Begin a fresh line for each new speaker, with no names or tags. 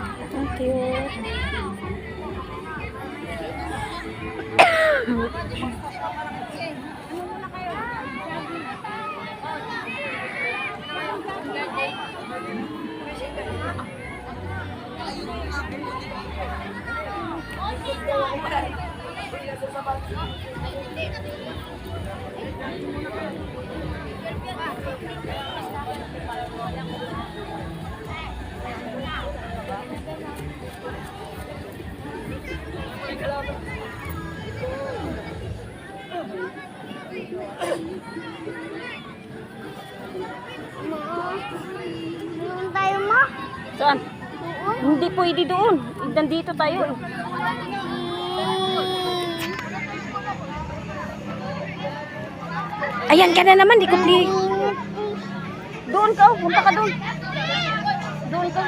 Thank you.
Doon tayo, ma.
Saan? Hindi pwede doon. Nandito tayo. Ayan ka na naman, di ko pli. Doon ka, punta ka doon. Doon ka.